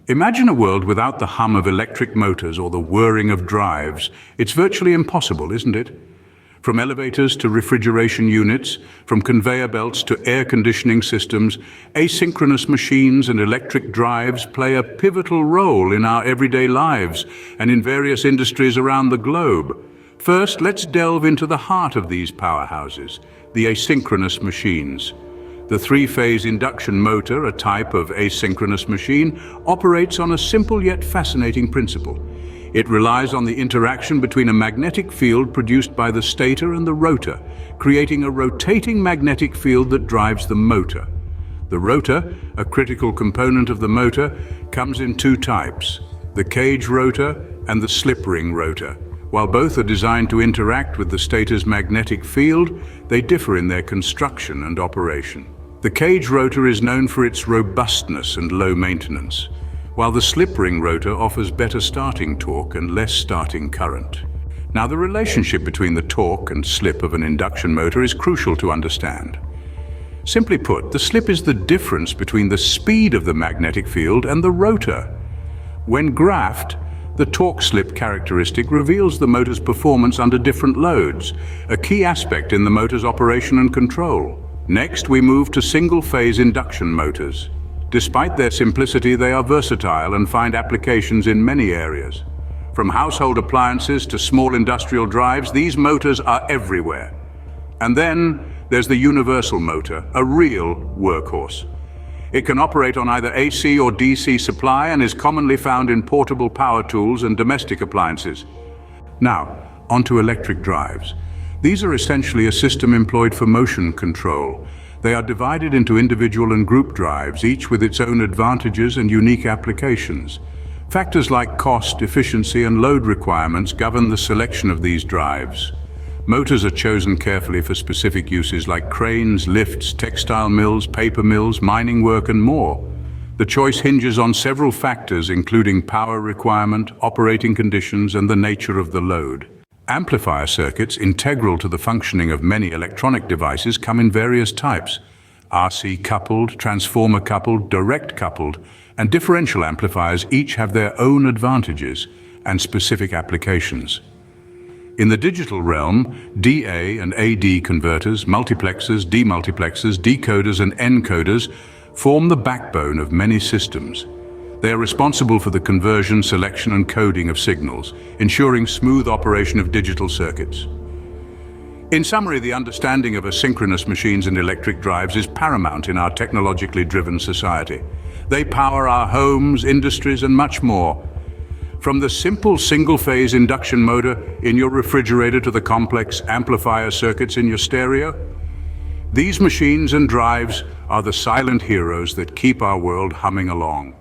Imagine a world without the hum of electric motors or the whirring of drives. It's virtually impossible, isn't it? From elevators to refrigeration units, from conveyor belts to air conditioning systems, asynchronous machines and electric drives play a pivotal role in our everyday lives and in various industries around the globe. First, let's delve into the heart of these powerhouses, the asynchronous machines. The three-phase induction motor, a type of asynchronous machine, operates on a simple yet fascinating principle. It relies on the interaction between a magnetic field produced by the stator and the rotor, creating a rotating magnetic field that drives the motor. The rotor, a critical component of the motor, comes in two types, the cage rotor and the slip ring rotor. While both are designed to interact with the stator's magnetic field, they differ in their construction and operation. The cage rotor is known for its robustness and low maintenance, while the slip ring rotor offers better starting torque and less starting current. Now, the relationship between the torque and slip of an induction motor is crucial to understand. Simply put, the slip is the difference between the speed of the magnetic field and the rotor. When graphed, the torque-slip characteristic reveals the motor's performance under different loads, a key aspect in the motor's operation and control. Next, we move to single-phase induction motors. Despite their simplicity, they are versatile and find applications in many areas. From household appliances to small industrial drives, these motors are everywhere. And then there's the universal motor, a real workhorse. It can operate on either AC or DC supply and is commonly found in portable power tools and domestic appliances. Now, onto electric drives. These are essentially a system employed for motion control. They are divided into individual and group drives, each with its own advantages and unique applications. Factors like cost, efficiency, and load requirements govern the selection of these drives. Motors are chosen carefully for specific uses like cranes, lifts, textile mills, paper mills, mining work, and more. The choice hinges on several factors, including power requirement, operating conditions, and the nature of the load. Amplifier circuits, integral to the functioning of many electronic devices, come in various types: RC-coupled, transformer-coupled, direct-coupled, and differential amplifiers each have their own advantages and specific applications. In the digital realm, DA and AD converters, multiplexers, demultiplexers, decoders, and encoders form the backbone of many systems. They are responsible for the conversion, selection, and coding of signals, ensuring smooth operation of digital circuits. In summary, the understanding of asynchronous machines and electric drives is paramount in our technologically driven society. They power our homes, industries, and much more. From the simple single-phase induction motor in your refrigerator to the complex amplifier circuits in your stereo, these machines and drives are the silent heroes that keep our world humming along.